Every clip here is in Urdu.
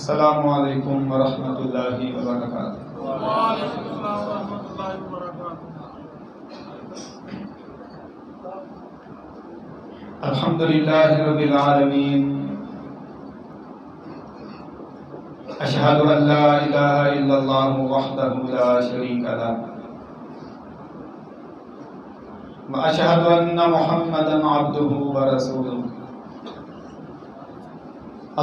السلام علیکم ورحمۃ اللہ وبرکاتہ۔ وعلیکم السلام ورحمۃ اللہ وبرکاتہ۔ الحمد للہ رب العالمین، اشہد ان لا الہ الا اللہ وحدہ لا شریک لہ، واشہد ان محمدا عبدہ ورسولہ۔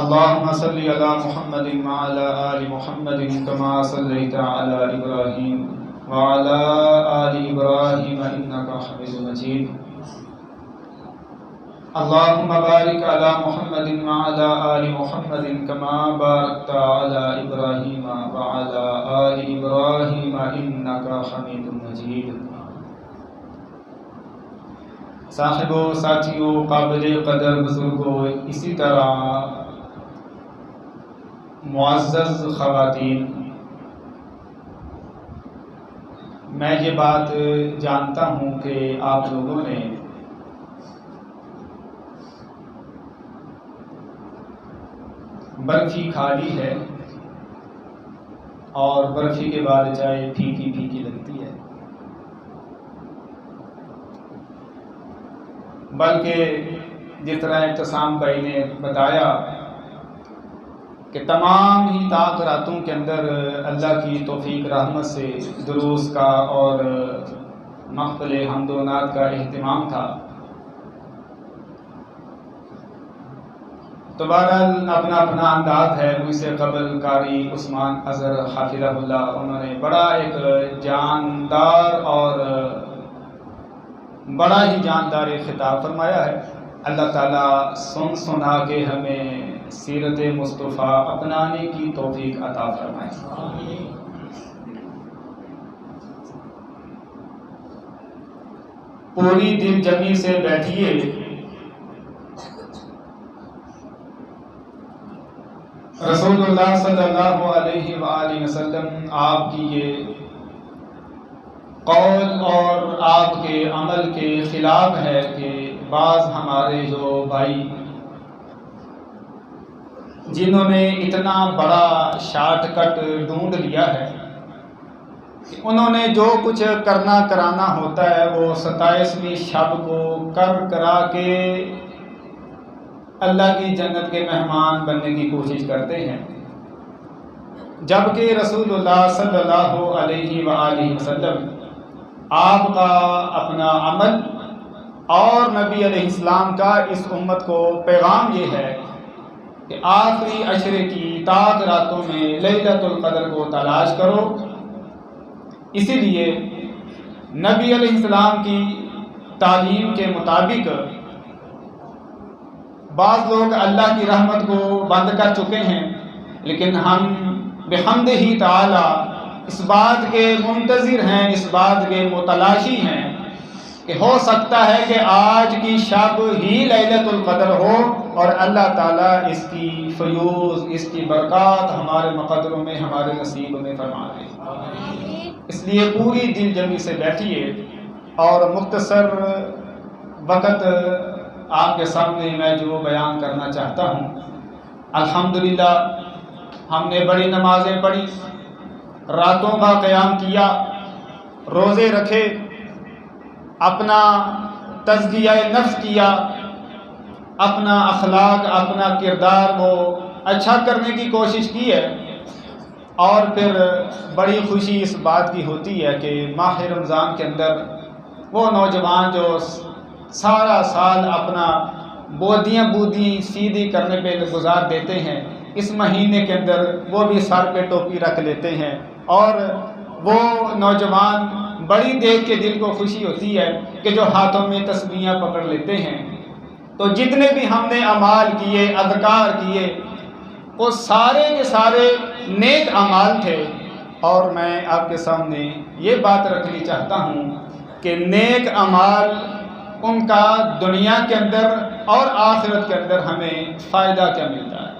اللهم صل على محمد وعلى آل محمد كما صليت على إبراهيم وعلى آل إبراهيم إنك حميد مجيد۔ اللهم بارك على محمد وعلى آل محمد كما باركت على إبراهيم وعلى آل إبراهيم إنك حميد مجيد۔ صاحبو، ساتھیو، قابل قدر بزرگو، اسی طرح معزز خواتین، میں یہ بات جانتا ہوں کہ آپ لوگوں نے برفی کھا لی ہے اور برفی کے بعد چائے پھیکی پھیکی لگتی ہے، بلکہ جس طرح اعتصام بھائی نے بتایا کہ تمام ہی طاق راتوں کے اندر اللہ کی توفیق رحمت سے دروس کا اور محفل حمد و نعت کا اہتمام تھا۔ تو بہرحال اپنا اپنا انداز ہے۔ مجھ سے قبل قاری عثمان اظہر حافظہ اللہ، انہوں نے بڑا ایک جاندار اور بڑا ہی جاندار خطاب فرمایا ہے۔ اللہ تعالیٰ سن سنا کے ہمیں سیرت مصطفیٰ اپنانے کی توفیق عطا فرمائے۔ پوری دل جمی سے بیٹھیے، رسول اللہ صلی اللہ علیہ وآلہ وسلم آپ کی یہ قول اور آپ کے عمل کے خلاف ہے کہ بعض ہمارے جو بھائی جنہوں نے اتنا بڑا شارٹ کٹ ڈھونڈ لیا ہے کہ انہوں نے جو کچھ کرنا کرانا ہوتا ہے وہ 27ویں شب کو کرا کے اللہ کی جنت کے مہمان بننے کی کوشش کرتے ہیں، جبکہ رسول اللہ صلی اللہ علیہ وآلہ وسلم آپ کا اپنا عمل اور نبی علیہ السلام کا اس امت کو پیغام یہ ہے کہ آخری عشرے کی طاق راتوں میں لیلۃ القدر کو تلاش کرو۔ اسی لیے نبی علیہ السلام کی تعلیم کے مطابق بعض لوگ اللہ کی رحمت کو بند کر چکے ہیں، لیکن ہم بحمدہ تعالی اس بات کے منتظر ہیں، اس بات کے متلاشی ہیں کہ ہو سکتا ہے کہ آج کی شب ہی لیلۃ القدر ہو اور اللہ تعالیٰ اس کی فیوز، اس کی برکات ہمارے مقدروں میں، ہمارے نصیب میں فرما دے۔ اس لیے پوری دل جمی سے بیٹھیے اور مختصر وقت آپ کے سامنے میں جو بیان کرنا چاہتا ہوں۔ الحمدللہ ہم نے بڑی نمازیں پڑھی، راتوں کا قیام کیا، روزے رکھے، اپنا تزکیہ نفس کیا، اپنا اخلاق، اپنا کردار کو اچھا کرنے کی کوشش کی ہے، اور پھر بڑی خوشی اس بات کی ہوتی ہے کہ ماہ رمضان کے اندر وہ نوجوان جو سارا سال اپنا بودیاں سیدھی کرنے پہ گزار دیتے ہیں، اس مہینے کے اندر وہ بھی سر پہ ٹوپی رکھ لیتے ہیں، اور وہ نوجوان بڑی دیکھ کے دل کو خوشی ہوتی ہے کہ جو ہاتھوں میں تسبیحاں پکڑ لیتے ہیں۔ تو جتنے بھی ہم نے اعمال کیے، اذکار کیے، وہ سارے کے سارے نیک اعمال تھے، اور میں آپ کے سامنے یہ بات رکھنی چاہتا ہوں کہ نیک اعمال ان کا دنیا کے اندر اور آخرت کے اندر ہمیں فائدہ کیا ملتا ہے،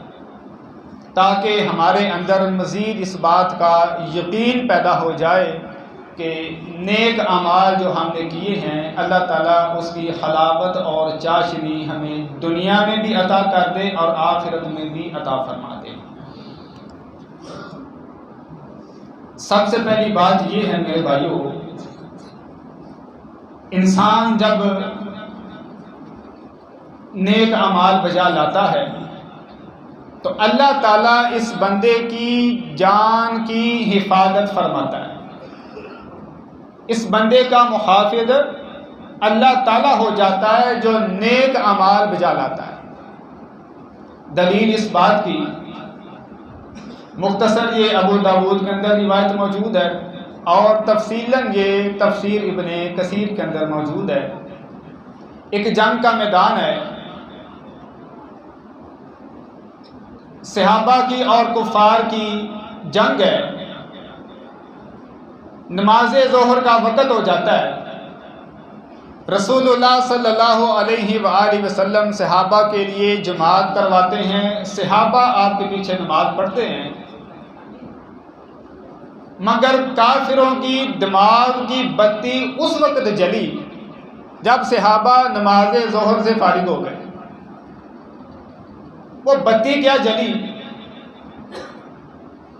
تاکہ ہمارے اندر مزید اس بات کا یقین پیدا ہو جائے کہ نیک اعمال جو ہم نے کیے ہیں اللہ تعالیٰ اس کی حلاوت اور چاشنی ہمیں دنیا میں بھی عطا کر دے اور آخرت میں بھی عطا فرما دے۔ سب سے پہلی بات یہ ہے میرے بھائیوں، انسان جب نیک اعمال بجا لاتا ہے تو اللہ تعالیٰ اس بندے کی جان کی حفاظت فرماتا ہے، اس بندے کا محافظ اللہ تعالیٰ ہو جاتا ہے جو نیک اعمال بجا لاتا ہے۔ دلیل اس بات کی مختصر یہ ابو داود کے اندر روایت موجود ہے، اور تفصیلاً یہ تفسیر ابن کثیر کے اندر موجود ہے۔ ایک جنگ کا میدان ہے، صحابہ کی اور کفار کی جنگ ہے، نماز ظہر کا وقت ہو جاتا ہے۔ رسول اللہ صلی اللہ علیہ وآلہ وسلم صحابہ کے لیے جماعت کرواتے ہیں، صحابہ آپ کے پیچھے نماز پڑھتے ہیں، مگر کافروں کی دماغ کی بتی اس وقت جلی جب صحابہ نماز ظہر سے فارغ ہو گئے۔ وہ بتی کیا جلی؟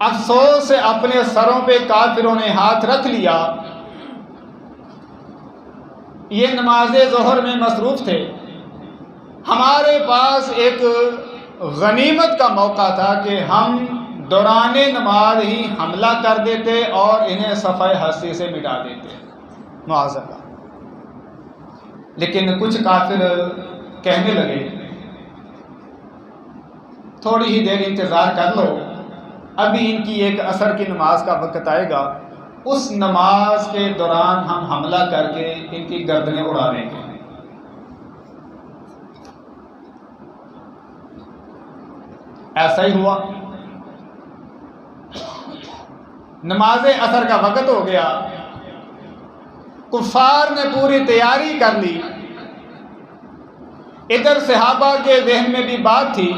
افسوس سے اپنے سروں پہ کافروں نے ہاتھ رکھ لیا، یہ نماز ظہر میں مصروف تھے، ہمارے پاس ایک غنیمت کا موقع تھا کہ ہم دوران نماز ہی حملہ کر دیتے اور انہیں صفحہ ہستی سے مٹا دیتے، معاذ اللہ۔ لیکن کچھ کافر کہنے لگے تھوڑی ہی دیر انتظار کر لو، ابھی ان کی ایک عصر کی نماز کا وقت آئے گا، اس نماز کے دوران ہم حملہ کر کے ان کی گردنیں اڑا دیں گے۔ ایسا ہی ہوا، نماز عصر کا وقت ہو گیا، کفار نے پوری تیاری کر لی، ادھر صحابہ کے ذہن میں بھی بات تھی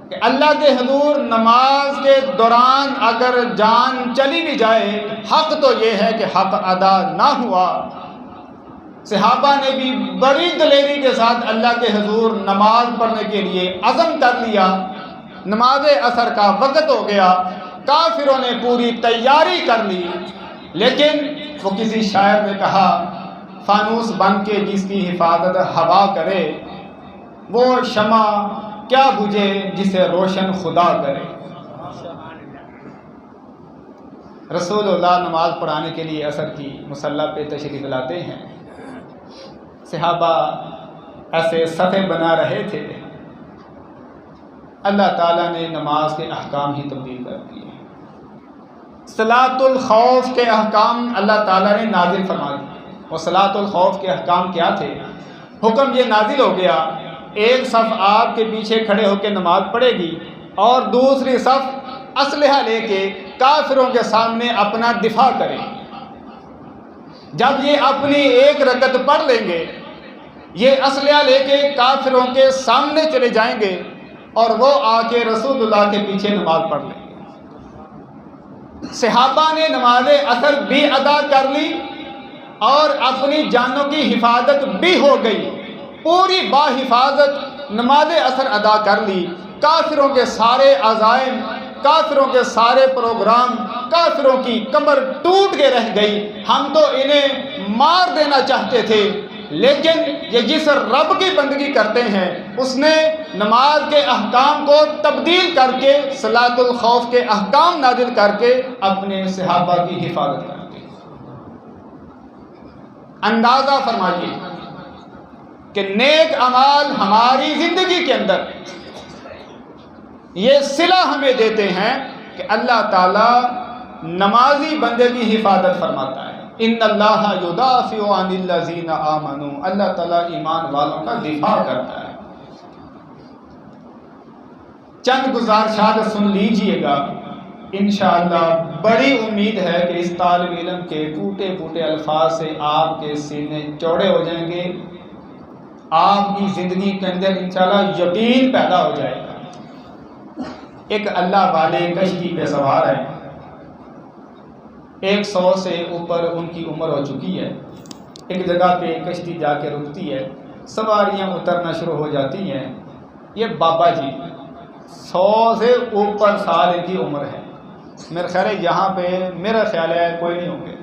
کہ اللہ کے حضور نماز کے دوران اگر جان چلی بھی جائے، حق تو یہ ہے کہ حق ادا نہ ہوا۔ صحابہ نے بھی بڑی دلیری کے ساتھ اللہ کے حضور نماز پڑھنے کے لیے عزم کر لیا۔ نماز عصر کا وقت ہو گیا، کافروں نے پوری تیاری کر لی، لیکن وہ کسی شاعر نے کہا فانوس بن کے جس کی حفاظت ہوا کرے، وہ شمع کیا بجھے جسے روشن خدا کرے۔ رسول اللہ نماز پڑھانے کے لیے عصر کی مصلی پہ تشریف لاتے ہیں، صحابہ ایسے صفیں بنا رہے تھے، اللہ تعالیٰ نے نماز کے احکام ہی تبدیل کر دیے۔ صلاۃ الخوف کے احکام اللہ تعالیٰ نے نازل فرما دیے۔ اور صلاۃ الخوف کے احکام کیا تھے؟ حکم یہ نازل ہو گیا، ایک صف آپ کے پیچھے کھڑے ہو کے نماز پڑھے گی اور دوسری صف اسلحہ لے کے کافروں کے سامنے اپنا دفاع کرے گی۔ جب یہ اپنی ایک رکعت پڑھ لیں گے، یہ اسلحہ لے کے کافروں کے سامنے چلے جائیں گے اور وہ آ کے رسول اللہ کے پیچھے نماز پڑھ لیں گے۔ صحابہ نے نماز عصر بھی ادا کر لی اور اپنی جانوں کی حفاظت بھی ہو گئی، پوری باحفاظت نماز عصر ادا کر لی۔ کافروں کے سارے عزائم، کافروں کے سارے پروگرام، کافروں کی کمر ٹوٹ کے رہ گئی۔ ہم تو انہیں مار دینا چاہتے تھے، لیکن یہ جس رب کی بندگی کرتے ہیں اس نے نماز کے احکام کو تبدیل کر کے صلاۃ الخوف کے احکام نازل کر کے اپنے صحابہ کی حفاظت کر دی۔ اندازہ فرمائیے کہ نیک اعمال ہماری زندگی کے اندر یہ صلہ ہمیں دیتے ہیں کہ اللہ تعالیٰ نمازی بندے کی حفاظت فرماتا ہے۔ ان اللہ یدافع عن الذین آمنوا، اللہ تعالیٰ ایمان والوں کا دفاع کرتا ہے۔ چند گزارشات سن لیجئے گا، انشاءاللہ بڑی امید ہے کہ اس طالب علم کے ٹوٹے پھوٹے الفاظ سے آپ کے سینے چوڑے ہو جائیں گے، آپ کی زندگی کے اندر انشاءاللہ یقین پیدا ہو جائے گا۔ ایک اللہ والے کشتی پہ سوار ہیں، 100 سے اوپر ان کی عمر ہو چکی ہے، ایک جگہ پہ کشتی جا کے رکتی ہے، سواریاں اترنا شروع ہو جاتی ہیں۔ یہ بابا جی 100 سے اوپر سال ان کی عمر ہے، میرا خیال ہے یہاں پہ میرا خیال ہے کوئی نہیں ہوں گے.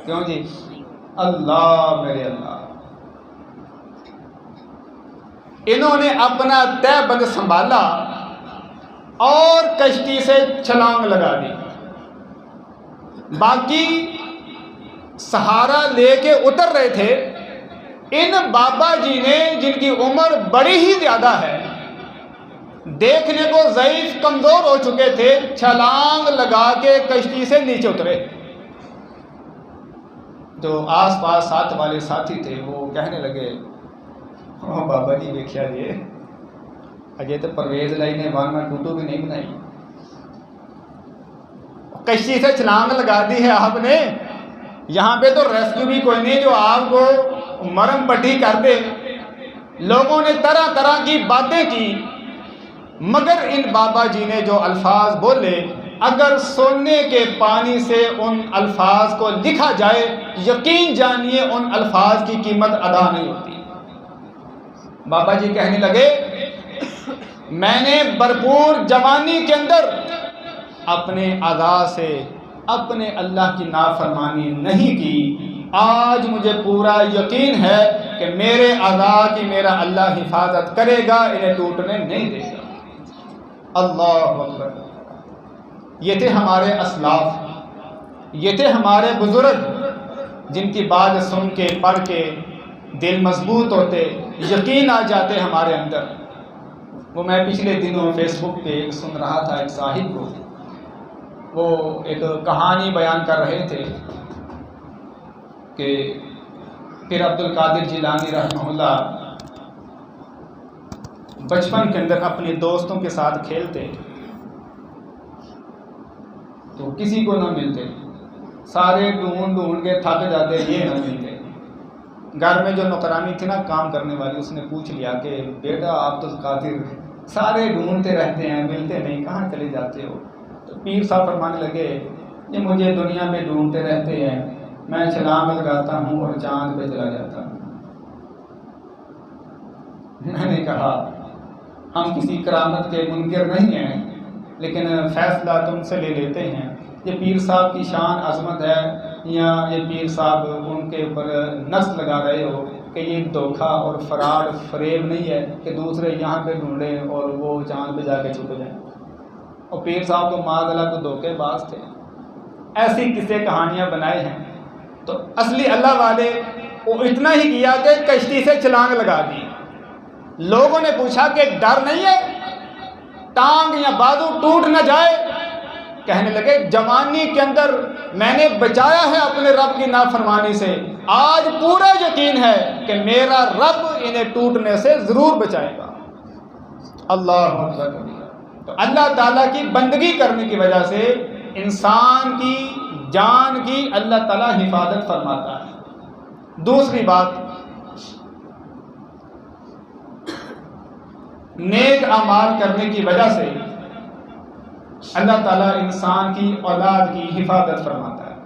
کیوں جی؟ اللہ میرے اللہ، انہوں نے اپنا تہ بند سنبھالا اور کشتی سے چھلانگ لگا دی. باقی سہارا لے کے اتر رہے تھے، ان بابا جی نے جن کی عمر بڑی ہی زیادہ ہے، دیکھنے کو ضعیف کمزور ہو چکے تھے، چھلانگ لگا کے کشتی سے نیچے اترے. جو آس پاس ساتھ والے ساتھی تھے وہ کہنے لگے، او بابا جی دیکھا جی اجے تو پرویز لائی نے وانگا ٹوٹو بھی نہیں بنائی، کشتی سے چھلانگ لگا دی ہے آپ نے. یہاں پہ تو ریسکیو بھی کوئی نہیں جو آپ کو مرم پٹی کر دے. لوگوں نے طرح طرح کی باتیں کی، مگر ان بابا جی نے جو الفاظ بولے، اگر سونے کے پانی سے ان الفاظ کو لکھا جائے، یقین جانیے ان الفاظ کی قیمت ادا نہیں ہوتی. بابا جی کہنے لگے، میں نے بھرپور جوانی کے اندر اپنے اعضاء سے اپنے اللہ کی نافرمانی نہیں کی. آج مجھے پورا یقین ہے کہ میرے اعضاء کی میرا اللہ حفاظت کرے گا، انہیں ٹوٹنے نہیں دے گا. اللہ اکبر. یہ تھے ہمارے اسلاف، یہ تھے ہمارے بزرگ جن کی بات سن کے پڑھ کے دل مضبوط ہوتے، یقین آ جاتے ہمارے اندر. وہ میں پچھلے دنوں فیس بک پہ سن رہا تھا، ایک صاحب کو وہ ایک کہانی بیان کر رہے تھے کہ پھر عبد القادر جیلانی رحمہ اللہ بچپن کے اندر اپنے دوستوں کے ساتھ کھیلتے تو کسی کو نہ ملتے، سارے ڈھونڈ ڈھونڈ کے تھک جاتے، یہ نہ ملتے. گھر میں جو نوکرانی تھی نا کام کرنے والی، اس نے پوچھ لیا کہ بیٹا عبد القادر سارے ڈھونڈتے رہتے ہیں ملتے نہیں، کہاں چلے جاتے ہو؟ تو پیر صاحب فرمانے لگے، یہ مجھے دنیا میں ڈھونڈتے رہتے ہیں، میں چھلانگ لگاتا ہوں اور چاند پہ چلا جاتا ہوں. میں نے کہا ہم کسی کرامت کے منکر نہیں ہیں، لیکن فیصلہ تم سے لے لیتے ہیں. یہ پیر صاحب کی شان عظمت ہے یا یہ پیر صاحب ان کے اوپر نقص لگا رہے ہو کہ یہ دھوکہ اور فراڈ فریب نہیں ہے کہ دوسرے یہاں پہ ڈھونڈیں اور وہ چاند پہ جا کے چھپ جائیں. اور پیر صاحب کو معاذ اللہ کو دھوکے باز تھے. ایسی قصے کہانیاں بنائے ہیں. تو اصلی اللہ والے وہ اتنا ہی کیا کہ کشتی سے چھلانگ لگا دی. لوگوں نے پوچھا کہ ڈر نہیں ہے ٹانگ یا بازو ٹوٹ نہ جائے؟ کہنے لگے جوانی کے اندر میں نے بچایا ہے اپنے رب کی نافرمانی سے، آج پورا یقین ہے کہ میرا رب انہیں ٹوٹنے سے ضرور بچائے گا. اللہ اکبر. تو اللہ تعالیٰ کی بندگی کرنے کی وجہ سے انسان کی جان کی اللہ تعالیٰ حفاظت فرماتا ہے. دوسری بات، نیک اعمال کرنے کی وجہ سے اللہ تعالیٰ انسان کی اولاد کی حفاظت فرماتا ہے.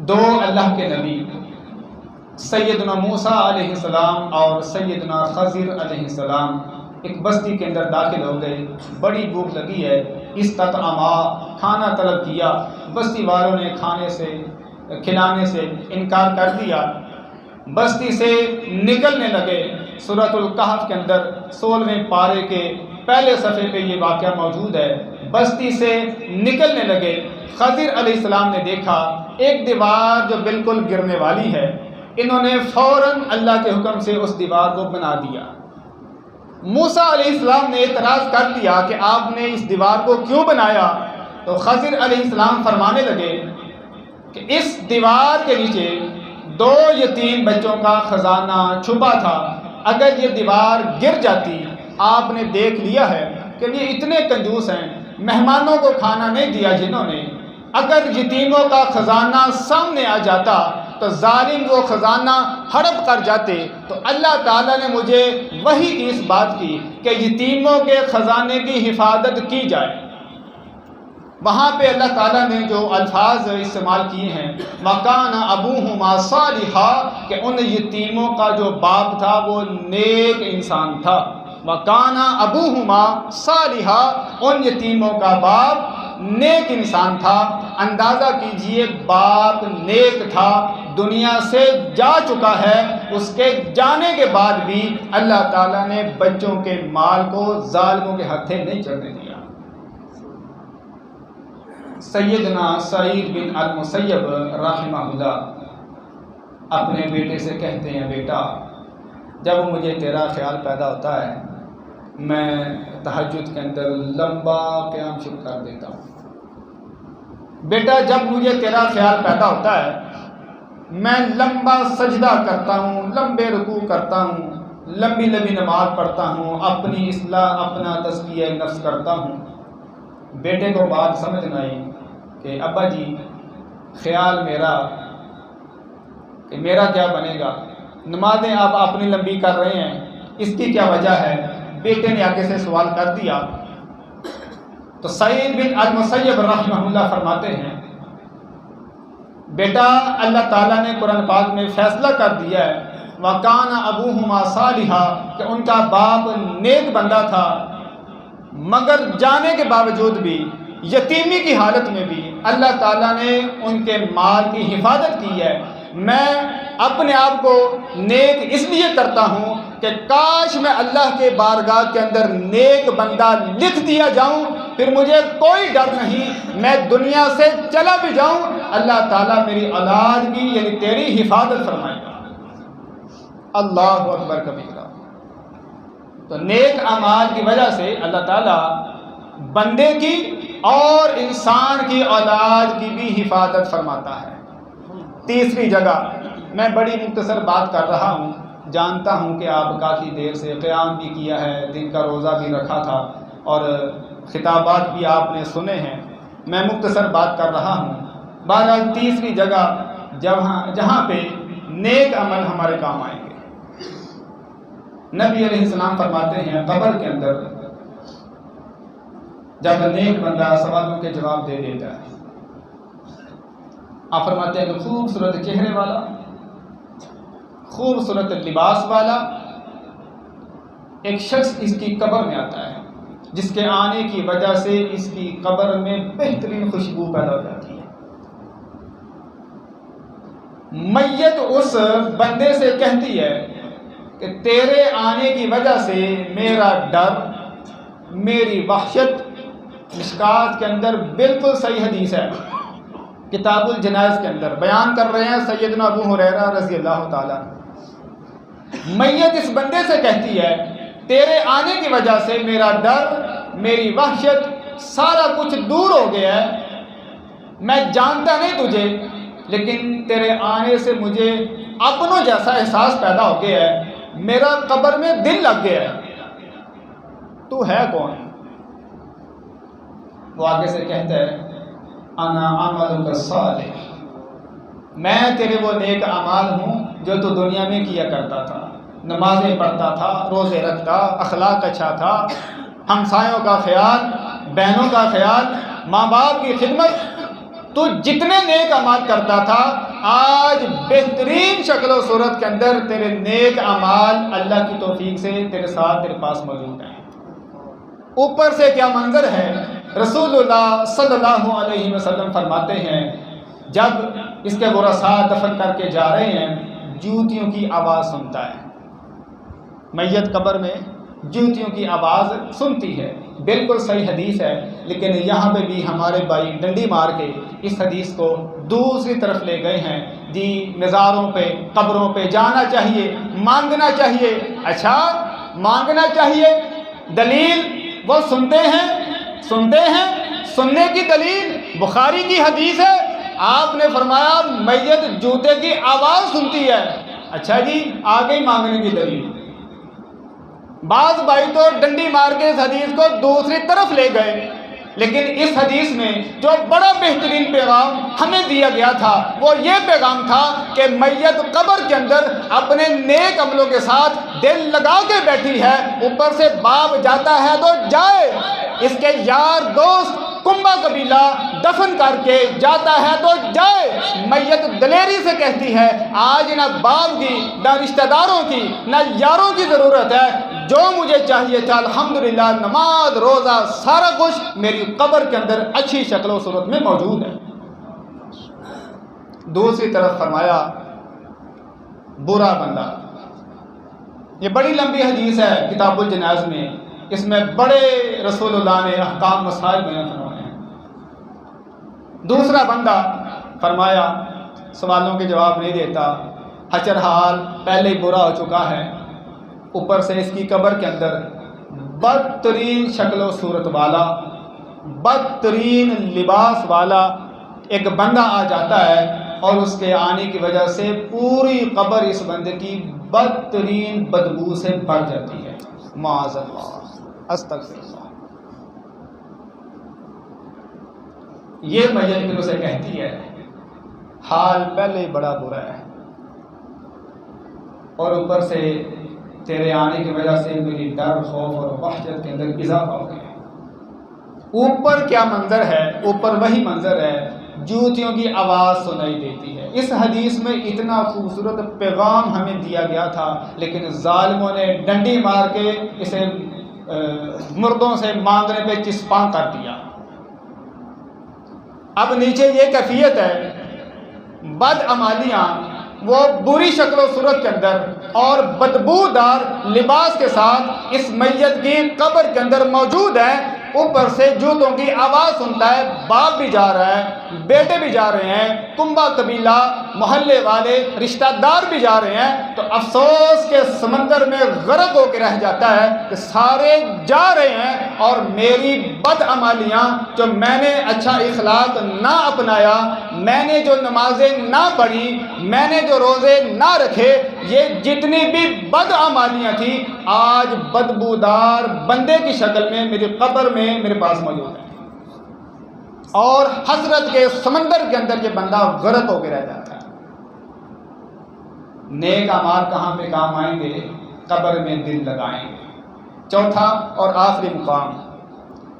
دو اللہ کے نبی سیدنا موسیٰ علیہ السلام اور سیدنا خضر علیہ السلام ایک بستی کے اندر داخل ہو گئے. بڑی بھوک لگی ہے، استطعما کھانا طلب کیا. بستی والوں نے کھانے سے کھلانے سے انکار کر دیا. بستی سے نکلنے لگے. سورۃ الکہف کے اندر 16ویں پارے کے پہلے صفحے پہ یہ واقعہ موجود ہے. بستی سے نکلنے لگے. خضر علیہ السلام نے دیکھا ایک دیوار جو بالکل گرنے والی ہے. انہوں نے فوراً اللہ کے حکم سے اس دیوار کو بنا دیا. موسیٰ علیہ السلام نے اعتراض کر دیا کہ آپ نے اس دیوار کو کیوں بنایا؟ تو خضر علیہ السلام فرمانے لگے کہ اس دیوار کے نیچے 2 یتیم بچوں کا خزانہ چھپا تھا. اگر یہ دیوار گر جاتی، آپ نے دیکھ لیا ہے کہ یہ اتنے کنجوس ہیں، مہمانوں کو کھانا نہیں دیا جنہوں نے. اگر یتیموں کا خزانہ سامنے آ جاتا تو ظالم وہ خزانہ ہڑپ کر جاتے. تو اللہ تعالیٰ نے مجھے وحی کی اس بات کی کہ یتیموں کے خزانے کی حفاظت کی جائے. وہاں پہ اللہ تعالیٰ نے جو الفاظ استعمال کیے ہیں، وَكَانَ أَبُوهُمَا صَالِحًا، کہ ان یتیموں کا جو باپ تھا وہ نیک انسان تھا. وَكَانَ أَبُوهُمَا صَالِحًا، ان یتیموں کا باپ نیک انسان تھا۔ اندازہ کیجئے باپ نیک تھا، دنیا سے جا چکا ہے، اس کے جانے کے بعد بھی اللہ تعالیٰ نے بچوں کے مال کو ظالموں کے ہتھے نہیں چڑھنے دیا۔ سیدنا سعید بن المسیب رحمہ اللہ اپنے بیٹے سے کہتے ہیں، بیٹا جب مجھے تیرا خیال پیدا ہوتا ہے میں تہجد کے اندر لمبا قیام شروع کر دیتا ہوں۔ بیٹا جب مجھے تیرا خیال پیدا ہوتا ہے میں لمبا سجدہ کرتا ہوں، لمبے رکوع کرتا ہوں، لمبی لمبی نماز پڑھتا ہوں، اپنی اصلاح اپنا تزکیہ نفس کرتا ہوں۔ بیٹے کو بات سمجھ نہ آئی کہ ابا جی خیال میرا کہ میرا کیا بنے گا، نمازیں آپ اپنی لمبی کر رہے ہیں، اس کی کیا وجہ ہے؟ بیٹے نے آگے سے سوال کر دیا تو سعید بن المسیب رحمہ اللہ فرماتے ہیں، بیٹا اللہ تعالیٰ نے قرآن پاک میں فیصلہ کر دیا ہے وَكَانَ أَبُوهُمَا صَالِحًا کہ ان کا باپ نیک بندہ تھا، مگر جانے کے باوجود بھی یتیمی کی حالت میں بھی اللہ تعالیٰ نے ان کے مال کی حفاظت کی ہے۔ میں اپنے آپ کو نیک اس لیے کرتا ہوں کہ کاش میں اللہ کے بارگاہ کے اندر نیک بندہ لکھ دیا جاؤں، پھر مجھے کوئی ڈر نہیں، میں دنیا سے چلا بھی جاؤں اللہ تعالیٰ میری اولاد کی یعنی تیری حفاظت فرمائے گا۔ اللہ اکبر کبیرہ۔ تو نیک اعمال کی وجہ سے اللہ تعالیٰ بندے کی اور انسان کی اولاد کی بھی حفاظت فرماتا ہے۔ تیسری جگہ میں بڑی مختصر بات کر رہا ہوں، جانتا ہوں کہ آپ کافی دیر سے قیام بھی کیا ہے، دن کا روزہ بھی رکھا تھا اور خطابات بھی آپ نے سنے ہیں، میں مختصر بات کر رہا ہوں۔ بہرحال تیسری جگہ جہاں پہ نیک عمل ہمارے کام آئیں گے، نبی علیہ السلام فرماتے ہیں قبر کے اندر جب نیک بندہ سوالوں کے جواب دے دیتا ہے، آپ فرماتے ہیں کہ خوبصورت چہرے والا، خوبصورت لباس والا ایک شخص اس کی قبر میں آتا ہے، جس کے آنے کی وجہ سے اس کی قبر میں بہترین خوشبو پیدا ہو جاتی ہے۔ میت اس بندے سے کہتی ہے کہ تیرے آنے کی وجہ سے میرا ڈر، میری وحشت، مشکات کے اندر بالکل صحیح حدیث ہے، کتاب الجنائز کے اندر بیان کر رہے ہیں سیدنا ابو ہریرہ رضی اللہ تعالیٰ۔ میت اس بندے سے کہتی ہے تیرے آنے کی وجہ سے میرا ڈر، میری وحشت سارا کچھ دور ہو گیا ہے، میں جانتا نہیں تجھے لیکن تیرے آنے سے مجھے اپنوں جیسا احساس پیدا ہو گیا ہے، میرا قبر میں دل لگ گیا ہے، تو ہے کون؟ وہ آگے سے کہتا ہے انا عملک الصالح، میں تیرے وہ نیک اعمال ہوں جو تو دنیا میں کیا کرتا تھا، نمازیں پڑھتا تھا، روزے رکھتا، اخلاق اچھا تھا، ہمسایوں کا خیال، بہنوں کا خیال، ماں باپ کی خدمت، تو جتنے نیک اعمال کرتا تھا آج بہترین شکل و صورت کے اندر تیرے نیک اعمال اللہ کی توفیق سے تیرے ساتھ تیرے پاس موجود ہیں۔ اوپر سے کیا منظر ہے، رسول اللہ صلی اللہ علیہ وسلم فرماتے ہیں جب اس کے ورثاء دفن کر کے جا رہے ہیں جوتیوں کی آواز سنتا ہے، میت قبر میں جوتیوں کی آواز سنتی ہے، بالکل صحیح حدیث ہے، لیکن یہاں پہ بھی ہمارے بھائی ڈنڈی مار کے اس حدیث کو دوسری طرف لے گئے ہیں، جی مزاروں پہ قبروں پہ جانا چاہیے، مانگنا چاہیے۔ اچھا مانگنا چاہیے، دلیل وہ سنتے ہیں، سننے کی دلیل بخاری کی حدیث ہے، آپ نے فرمایا میت جوتے کی آواز سنتی ہے۔ اچھا جی آگے مانگنے کی دلیل، بعض بھائی تو ڈنڈی مار کے اس حدیث کو دوسری طرف لے گئے، لیکن اس حدیث میں جو بڑا بہترین پیغام ہمیں دیا گیا تھا وہ یہ پیغام تھا کہ میت قبر کے اندر اپنے نیک عملوں کے ساتھ دل لگا کے بیٹھی ہے، اوپر سے باپ جاتا ہے تو جائے، اس کے یار دوست کنبہ قبیلہ دفن کر کے جاتا ہے تو جائے، میت دلیری سے کہتی ہے آج نہ باپ کی، نہ رشتہ داروں کی، نہ یاروں کی ضرورت ہے، جو مجھے چاہیے تھا الحمدللہ نماز روزہ سارا کچھ میری قبر کے اندر اچھی شکل و صورت میں موجود ہے۔ دوسری طرف فرمایا برا بندہ، یہ بڑی لمبی حدیث ہے کتاب الجنائز میں، اس میں بڑے رسول اللہ نے احکام مسائل بیان فرمائے ہیں۔ دوسرا بندہ فرمایا سوالوں کے جواب نہیں دیتا، حشر حال پہلے ہی برا ہو چکا ہے، اوپر سے اس کی قبر کے اندر بدترین شکل و صورت والا، بدترین لباس والا ایک بندہ آ جاتا ہے، اور اس کے آنے کی وجہ سے پوری قبر اس بندے کی بدترین بدبو سے بھر جاتی ہے۔ معاذ اللہ، استغفر اللہ۔ یہ میت پھر اسے کہتی ہے حال پہلے ہی بڑا برا ہے، اور اوپر سے تیرے آنے کی وجہ سے میری ڈر، خوف اور وحشت کے اندر اضافہ ہو گیا۔ اوپر کیا منظر ہے؟ اوپر وہی منظر ہے، جوتیوں کی آواز سنائی دیتی ہے۔ اس حدیث میں اتنا خوبصورت پیغام ہمیں دیا گیا تھا، لیکن ظالموں نے ڈنڈی مار کے اسے مردوں سے مانگنے پہ چسپاں کر دیا۔ اب نیچے یہ کیفیت ہے، بدعمالیاں وہ بری شکل و صورت کے اندر اور بدبودار لباس کے ساتھ اس میت کی قبر کے اندر موجود ہے۔ اوپر سے جوتوں کی آواز سنتا ہے، باپ بھی جا رہا ہے، بیٹے بھی جا رہے ہیں، کنبہ قبیلہ محلے والے رشتہ دار بھی جا رہے ہیں، تو افسوس کے سمندر میں غرق ہو کے رہ جاتا ہے کہ سارے جا رہے ہیں، اور میری بدعمالیاں جو میں نے اچھا اخلاق نہ اپنایا، میں نے جو نمازیں نہ پڑھی، میں نے جو روزے نہ رکھے، یہ جتنی بھی بدعمالیاں تھیں آج بدبودار بندے کی شکل میں میری قبر میں میرے پاس موجود ہے، اور حسرت کے سمندر کے اندر یہ بندہ غرق ہو کے رہ جاتا ہے۔ نیک اعمال کہاں پہ کام آئیں گے؟ قبر میں دل لگائیں گے۔ چوتھا اور آخری مقام،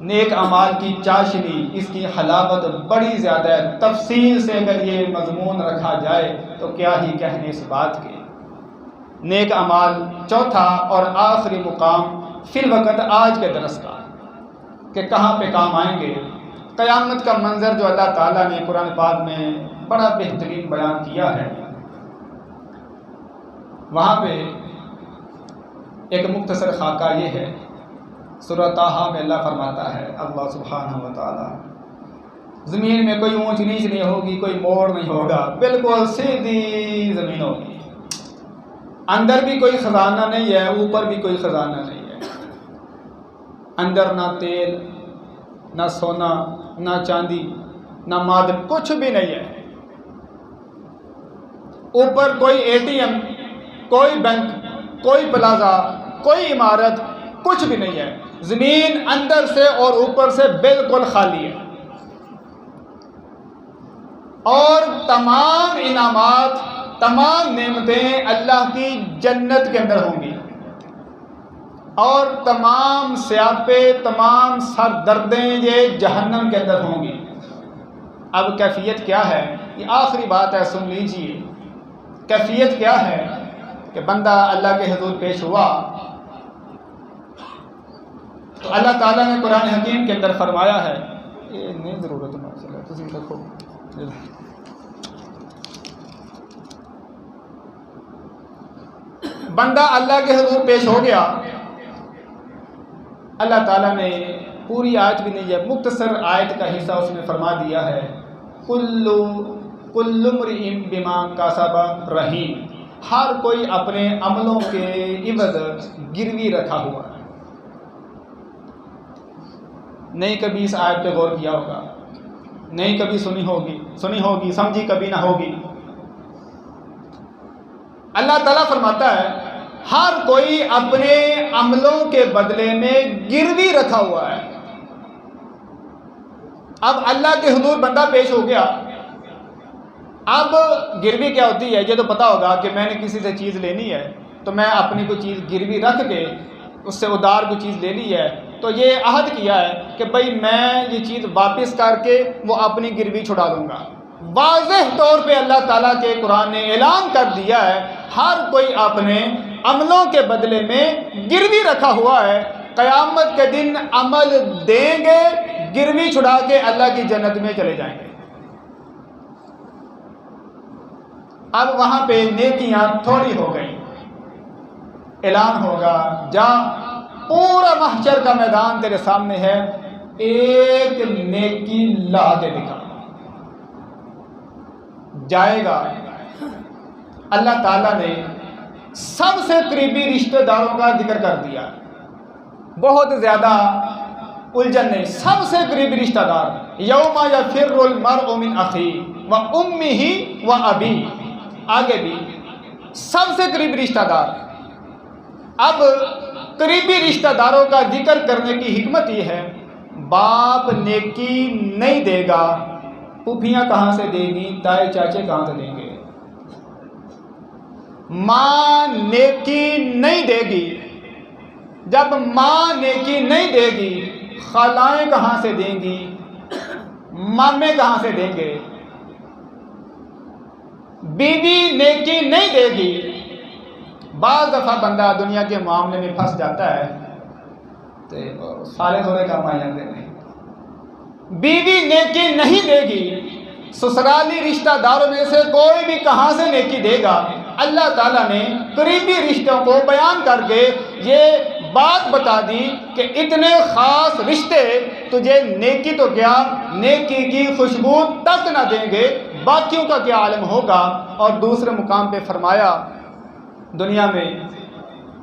نیک اعمال کی چاشنی، اس کی حلاوت بڑی زیادہ ہے۔ تفصیل سے اگر یہ مضمون رکھا جائے تو کیا ہی کہنے اس بات کے۔ نیک اعمال چوتھا اور آخری مقام فی الوقت آج کے درس کا، کہ کہاں پہ کام آئیں گے۔ قیامت کا منظر جو اللہ تعالیٰ نے قرآن پاک میں بڑا بہترین بیان کیا ہے، وہاں پہ ایک مختصر خاکہ یہ ہے، سورہ طٰہٰ میں اللہ فرماتا ہے، اللہ سبحانہ و تعالیٰ، زمین میں کوئی اونچ نیچ نہیں ہوگی، کوئی موڑ نہیں ہوگا، بالکل سیدھی زمین ہوگی، اندر بھی کوئی خزانہ نہیں ہے، اوپر بھی کوئی خزانہ نہیں ہے، اندر نہ تیل، نہ سونا، نہ چاندی، نہ معدن، کچھ بھی نہیں ہے۔ اوپر کوئی اے ٹی ایم، کوئی بینک، کوئی پلازا، کوئی عمارت، کچھ بھی نہیں ہے۔ زمین اندر سے اور اوپر سے بالکل خالی ہے، اور تمام انعامات، تمام نعمتیں اللہ کی جنت کے اندر ہوں گی، اور تمام سیاپے، تمام سر دردیں یہ جہنم کے اندر ہوں گی۔ اب کیفیت کیا ہے؟ یہ آخری بات ہے، سن لیجئے۔ کیفیت کیا ہے کہ بندہ اللہ کے حضور پیش ہوا تو اللہ تعالیٰ نے قرآن حکیم کے اندر فرمایا ہے، یہ نہیں ضرورت ہے، تسی رکھو، بندہ اللہ کے حضور پیش ہو گیا، اللہ تعالیٰ نے پوری آیت بھی نہیں ہے، مختصر آیت کا حصہ اس میں فرما دیا ہے، کل امرئ بما کسب رہین، ہر کوئی اپنے عملوں کے عوض گروی رکھا ہوا ہے۔ نہیں کبھی اس آیت پہ غور کیا ہوگا، نہیں کبھی سنی ہوگی، سمجھی کبھی نہ ہوگی۔ اللہ تعالیٰ فرماتا ہے ہر کوئی اپنے عملوں کے بدلے میں گروی رکھا ہوا ہے۔ اب اللہ کے حضور بندہ پیش ہو گیا، اب گروی کیا ہوتی ہے یہ تو پتہ ہوگا کہ میں نے کسی سے چیز لینی ہے تو میں اپنی کوئی چیز گروی رکھ کے اس سے ادار کوئی چیز لے لی ہے، تو یہ عہد کیا ہے کہ بھئی میں یہ چیز واپس کر کے وہ اپنی گروی چھڑا لوں گا، واضح طور پہ اللہ تعالیٰ کے قرآن نے اعلان کر دیا ہے، ہر کوئی اپنے عملوں کے بدلے میں گروی رکھا ہوا ہے، قیامت کے دن عمل دیں گے، گروی چھڑا کے اللہ کی جنت میں چلے جائیں گے۔ اب وہاں پہ نیکیاں تھوڑی ہو گئی، اعلان ہوگا جا پورا محشر کا میدان تیرے سامنے ہے، ایک نیکی لا کے دکھا۔ جائے گا، اللہ تعالیٰ نے سب سے قریبی رشتہ داروں کا ذکر کر دیا، بہت زیادہ الجھن نہیں، سب سے قریبی رشتہ دار، یوم یفر المرء من اخیہ و امہ و ابیہ، آگے بھی سب سے قریبی رشتہ دار۔ اب قریبی رشتہ داروں کا ذکر کرنے کی حکمت یہ ہے، باپ نیکی نہیں دے گا، پھوپھیاں کہاں سے دے گی، تائے چاچے کہاں سے دیں گے؟ ماں نیکی نہیں دے گی، جب ماں نیکی نہیں دے گی، خالائیں کہاں سے دیں گی، مامے کہاں سے دیں گے؟ بیوی نیکی نہیں دے گی۔ بعض دفعہ بندہ دنیا کے معاملے میں پھنس جاتا ہے تو سارے تھوڑے کام آ جاتے ہیں، بیوی نیکی نہیں دے گی، سسرالی رشتہ داروں میں سے کوئی بھی کہاں سے نیکی دے گا؟ اللہ تعالیٰ نے قریبی رشتوں کو بیان کر کے یہ بات بتا دی کہ اتنے خاص رشتے تجھے نیکی تو کیا، نیکی کی خوشبو تک نہ دیں گے، باقیوں کا کیا عالم ہوگا۔ اور دوسرے مقام پہ فرمایا، دنیا میں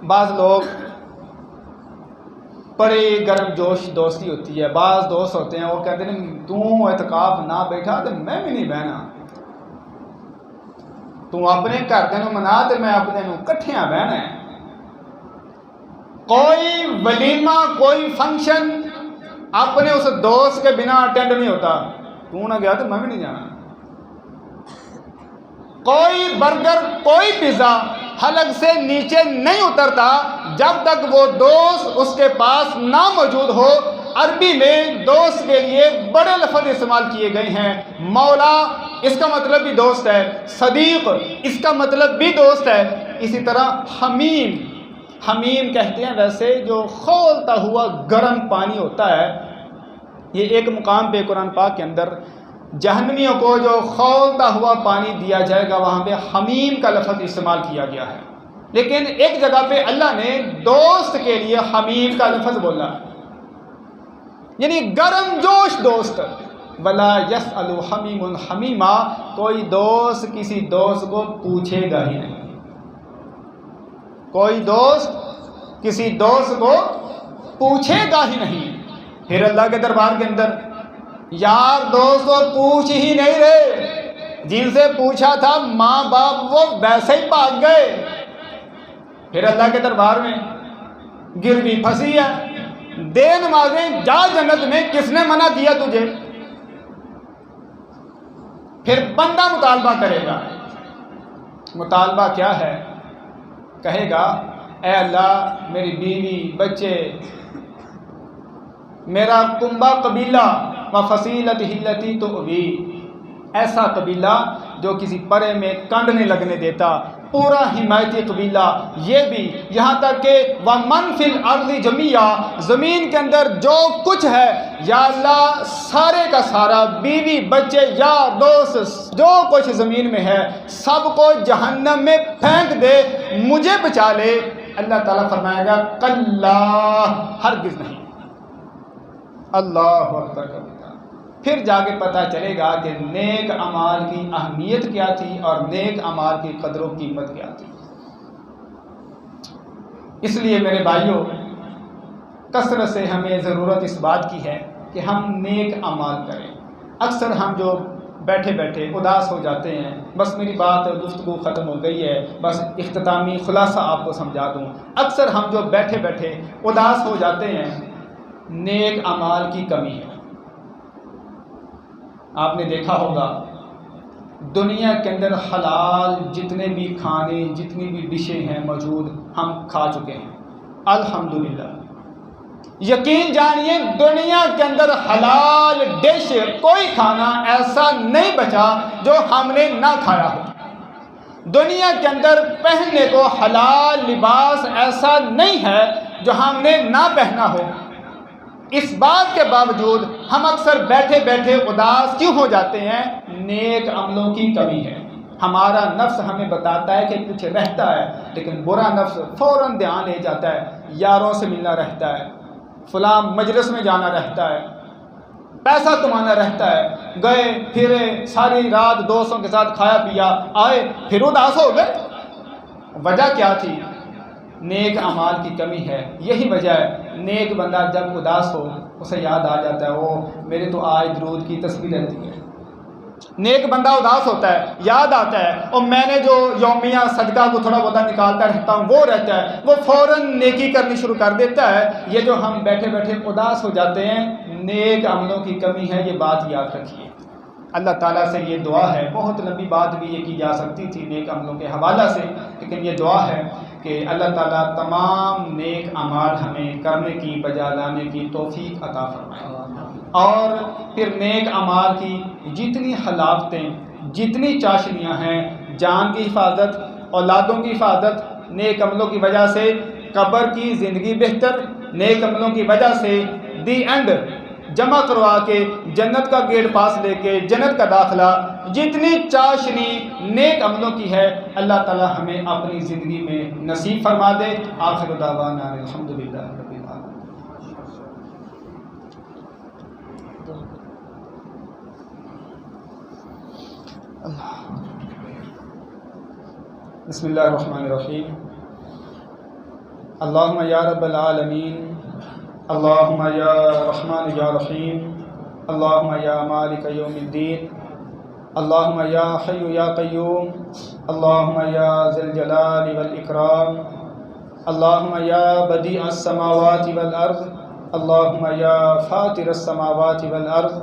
بعض لوگ بڑی گرم جوش دوستی ہوتی ہے، بعض دوست ہوتے ہیں وہ کہتے ہیں تو اعتکاف نہ بیٹھا تو میں بھی نہیں بہنا، تو اپنے گھر دے نوں منا تو میں اپنے نوں کٹھیاں بہنا ہے۔ کوئی ولیمہ کوئی فنکشن اپنے اس دوست کے بنا اٹینڈ نہیں ہوتا، تو نہ گیا تو میں بھی نہیں جانا۔ کوئی برگر کوئی پیزا حلق سے نیچے نہیں اترتا جب تک وہ دوست اس کے پاس نہ موجود ہو۔ عربی میں دوست کے لیے بڑے لفظ استعمال کیے گئے ہیں، مولا اس کا مطلب بھی دوست ہے، صدیق اس کا مطلب بھی دوست ہے، اسی طرح حمیم، حمیم کہتے ہیں ویسے جو کھولتا ہوا گرم پانی ہوتا ہے۔ یہ ایک مقام پہ قرآن پاک کے اندر جہنمیوں کو جو کھولتا ہوا پانی دیا جائے گا وہاں پہ حمیم کا لفظ استعمال کیا گیا ہے، لیکن ایک جگہ پہ اللہ نے دوست کے لیے حمیم کا لفظ بولا، یعنی گرم جوش دوست۔ وَلَا يَسْأَلُ حَمِيمٌ حَمِيمًا، کوئی دوست کسی دوست کو پوچھے گا ہی نہیں، کوئی دوست کسی دوست کو پوچھے گا ہی نہیں۔ پھر اللہ کے دربار کے اندر یار دوست تو پوچھ ہی نہیں رہے، جن سے پوچھا تھا ماں باپ وہ ویسے ہی بھاگ گئے۔ پھر اللہ کے دربار میں گروی پھنسی ہے، دے نمازیں جا جنت میں، کس نے منع کیا تجھے؟ پھر بندہ مطالبہ کرے گا، مطالبہ کیا ہے؟ کہے گا اے اللہ میری بیوی بچے، میرا کنبہ قبیلہ وفصیلتہ التی تؤوی، ایسا قبیلہ جو کسی پرے میں کنڈ نہیں لگنے دیتا، پورا حمایتی قبیلہ، یہ بھی یہاں تک کہ وَمَنْ فِي الْأَرْضِ جَمِيعًا، زمین کے اندر جو کچھ ہے یا اللہ سارے کا سارا، بیوی بچے یار دوست جو کچھ زمین میں ہے سب کو جہنم میں پھینک دے، مجھے بچا لے۔ اللہ تعالیٰ فرمائے گا کلا، ہرگز نہیں۔ اللہ اکبر کبیرہ۔ پھر جا کے پتہ چلے گا کہ نیک اعمال کی اہمیت کیا تھی اور نیک اعمال کی قدر و قیمت کیا تھی۔ اس لیے میرے بھائیوں، کثرت سے ہمیں ضرورت اس بات کی ہے کہ ہم نیک اعمال کریں۔ اکثر ہم جو بیٹھے بیٹھے اداس ہو جاتے ہیں، بس میری بات گفتگو ختم ہو گئی ہے، بس اختتامی خلاصہ آپ کو سمجھا دوں، اکثر ہم جو بیٹھے بیٹھے اداس ہو جاتے ہیں، نیک اعمال کی کمی ہے۔ آپ نے دیکھا ہوگا دنیا کے اندر حلال جتنے بھی کھانے جتنی بھی ڈشیں ہیں موجود، ہم کھا چکے ہیں الحمدللہ، یقین جانیے دنیا کے اندر حلال ڈش کوئی کھانا ایسا نہیں بچا جو ہم نے نہ کھایا ہو۔ دنیا کے اندر پہننے کو حلال لباس ایسا نہیں ہے جو ہم نے نہ پہنا ہو۔ اس بات کے باوجود ہم اکثر بیٹھے بیٹھے اداس کیوں ہو جاتے ہیں؟ نیک عملوں کی کمی ہے۔ ہمارا نفس ہمیں بتاتا ہے کہ کچھ رہتا ہے، لیکن برا نفس فوراً دھیان لے جاتا ہے، یاروں سے ملنا رہتا ہے، فلاں مجلس میں جانا رہتا ہے، پیسہ کمانا رہتا ہے، گئے پھرے ساری رات دوستوں کے ساتھ کھایا پیا، آئے پھر اداس ہو گئے۔ وجہ کیا تھی؟ نیک اعمال کی کمی ہے۔ یہی وجہ ہے نیک بندہ جب اداس ہو اسے یاد آ جاتا ہے، وہ میرے تو آج درود کی تصویر رہتی ہے۔ نیک بندہ اداس ہوتا ہے، یاد آتا ہے، اور میں نے جو یومیہ صدقہ کو تھوڑا بہت نکالتا رہتا ہوں وہ رہتا ہے، وہ فوراً نیکی کرنی شروع کر دیتا ہے۔ یہ جو ہم بیٹھے بیٹھے اداس ہو جاتے ہیں، نیک عملوں کی کمی ہے، یہ بات یاد رکھیے۔ اللہ تعالیٰ سے یہ دعا ہے، بہت لمبی بات بھی یہ کی جا سکتی تھی نیک عملوں کے حوالہ سے، لیکن یہ دعا ہے کہ اللہ تعالیٰ تمام نیک اعمال ہمیں کرنے کی، بجا لانے کی توفیق عطا فرمائے، اور پھر نیک اعمال کی جتنی حلاوتیں، جتنی چاشنیاں ہیں، جان کی حفاظت، اولادوں کی حفاظت، نیک عملوں کی وجہ سے قبر کی زندگی بہتر، نیک عملوں کی وجہ سے دی اینڈ جمع کروا کے جنت کا گیٹ پاس لے کے جنت کا داخلہ، جتنی چاشنی نیک عملوں کی ہے اللہ تعالی ہمیں اپنی زندگی میں نصیب فرما دے۔ آخر دعوانا الحمدللہ رب العالمین۔ بسم اللہ الرحمن الرحیم۔ اللہم یا رب العالمین، اللہم یا رحمان یا رحیم، اللہم یا مالک یوم الدین، اللہم یا حی یا قیوم، اللہم یا ذی الجلال والاکرام، اللہم یا بدیع السماوات والارض، اللہم یا فاطر السماوات والارض،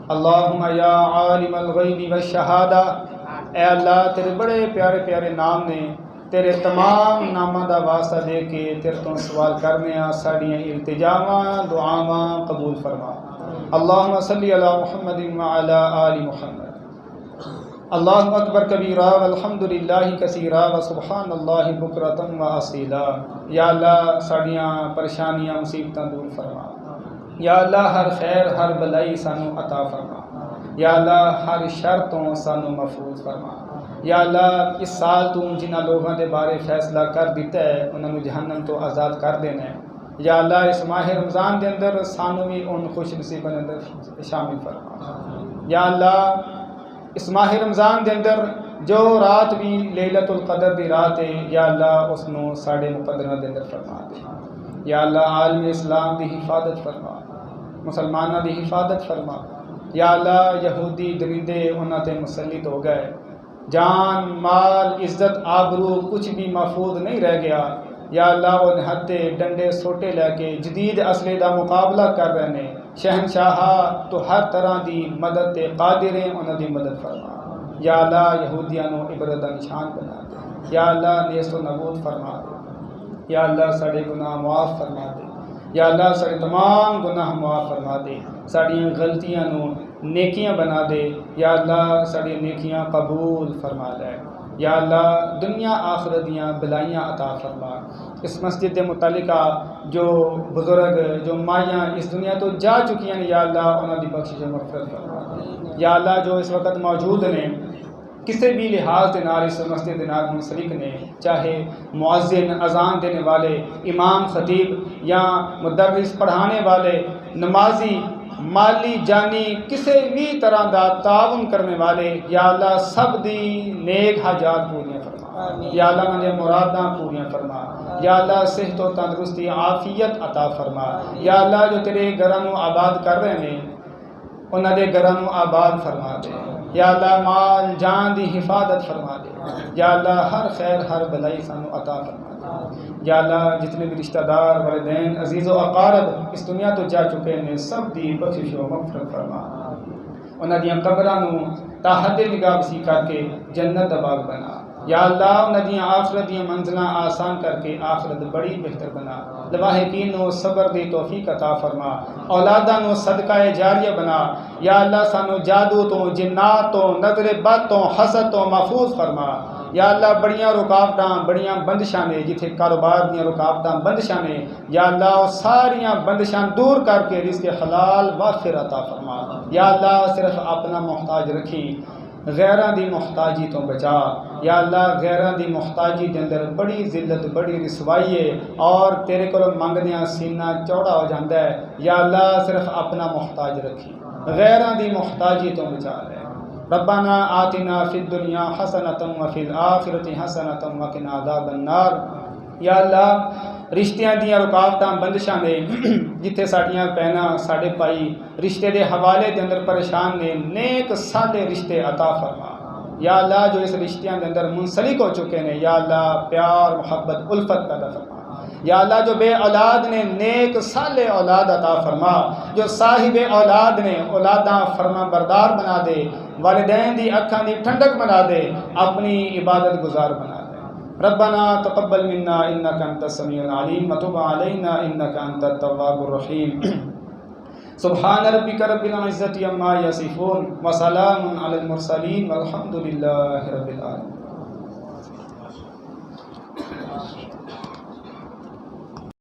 اللہم یا عالم الغیب والشہادہ۔ اے اللہ تیرے بڑے پیارے پیارے نام نے، تیرے تمام ناماں دا واسطہ دے کے تیرے تو سوال کرنے ساڑیاں التجاواں دعاواں قبول فرما۔ اللہم صلی علی محمد وعلی آل محمد۔ اللہ اکبر کبیرہ والحمدللہ کثیرہ وسبحان اللہ بکرۃ واصیلا۔ یا اللہ ساڑیاں پریشانیاں مصیبتاں دور فرما۔ یا اللہ ہر خیر ہر بلائی سانو عطا فرما۔ یا اللہ ہر شر تو سانو محفوظ فرما۔ یا اللہ اس سال تو جنہاں لوگوں دے بارے فیصلہ کر دیتا ہے انہوں نے جہنم تو آزاد کر دینا ہے۔ یا اللہ اس ماہ رمضان دے اندر سانو بھی ان خوش نصیباں اندر شامل فرما۔ یا اللہ اس ماہ رمضان دے اندر جو رات بھی لیلۃ القدر دی رات ہے، یا اللہ اس نو ساڑے مقدرہ دے اندر فرما دے۔ یا اللہ عالم اسلام دی حفاظت فرما، مسلمانہ دی حفاظت فرما۔ یا اللہ یہودی درندے انہاں تے مسلط ہو گئے، جان مال عزت آبرو کچھ بھی محفوظ نہیں رہ گیا۔ یا اللہ ان ہتھے ڈنڈے سوٹے لے کے جدید اسلحے دا مقابلہ کر رہے ہیں۔ شہنشاہ تو ہر طرح دی مدد تے قادر ہیں، انہاں دی مدد فرما۔ یا اللہ یہودیاں نو عبرت دا نشان بنا دے۔ یا اللہ نیست و نابود فرما دے۔ یا اللہ ساڑے گناہ معاف فرما دے۔ یا اللہ ساڑے تمام گناہ معاف فرما دے، ساڑی غلطیاں نو نیکیاں بنا دے۔ یا اللہ ساڑی نیکیاں قبول فرما لے۔ یا اللہ دنیا آخرت دیاں بلائیاں عطا فرما۔ اس مسجد دے متعلقہ جو بزرگ جو مائیاں اس دنیا تو جا چکی ہیں، یا اللہ انہاں دی بخشش و مغفرت فرما۔ یا اللہ جو اس وقت موجود نے کسی بھی لحاظ دے نال اس مسجد دے نال منسلک نے، چاہے مؤذن اذان دینے والے، امام خطیب یا مدرس پڑھانے والے، نمازی، مالی جانی کسی بھی طرح دا تعاون کرنے والے، یا اللہ سب دی نیک حاجات پوریاں فرما۔ یا اللہ انہاں دی مراداں پوریاں فرما۔ یا اللہ صحت و تندرستی عافیت عطا فرما۔ یا اللہ جو تیرے گھراں نو آباد کر رہے ہیں انہاں دے گھراں نو آباد فرما دے۔ یا اللہ مال جان دی حفاظت فرما دے۔ یا اللہ ہر خیر ہر بلائی سانو عطا فرما دے۔ یا اللہ جتنے بھی رشتہ دار والدین عزیز و اقارب اس دنیا تو جا چکے ہیں سب دی بخشش و مغفرت فرما۔ انہاں دیاں قبراں نو تا حد نگاہ وسیع کر کے جنت دا باغ بنا۔ یا اللہ ندیاں آخرت دیاں منزلاں آسان کر کے آخرت بڑی بہتر بنا، لواحقین نو صبر دی توفیق عطا فرما، اولاداں نو صدقہ جاریہ بنا، یا اللہ سانو جادو تو جنات تو نظر بد تو حسد تو محفوظ فرما، یا اللہ بڑیاں رکاوٹاں بڑیاں بندشاں نے جتھے کاروبار دیاں رکاوٹاں بندشاں نے، یا اللہ ساریاں بندشاں دور کر کے رزق حلال وافر عطا فرما، یا اللہ صرف اپنا محتاج رکھی، غیراں دی محتاجی تو بچا، یا اللہ غیراں دی محتاجی دے اندر بڑی ذلت بڑی رسوائی ہے، اور تیرے کول منگدیاں سینہ چوڑا ہو جاندا ہے، یا اللہ صرف اپنا محتاج رکھی، غیراں دی محتاجی تو بچا لے۔ ربنا آتنا فی الدنیا حسنۃ وفی الآخرۃ حسنۃ وقنا عذاب النار۔ یا اللہ رشتیاں دیاں رکاوٹاں بندشاں نے جتھے ساڈیاں بہناں ساڈے بھائی رشتے دے حوالے دے اندر پریشان نے، نیک سادے رشتے عطا فرما، یا اللہ جو اس رشتیاں دے اندر منسلک ہو چکے ہیں، یا اللہ پیار محبت الفت پیدا فرما، یا اللہ جو بے اولاد نے نیک صالح اولاد عطا فرما، جو صاحب اولاد نے اولاداں فرما بردار بنا دے، والدین دی اکھاں دی ٹھنڈک بنا دے، اپنی عبادت گزار بنا دے۔ ربنا تقبل منا انك انت السميع العليم وتب علينا انك انت التواب الرحيم۔ سبحان ربك رب العزة عما يصفون وسلام على المرسلين والحمد لله رب العالمين۔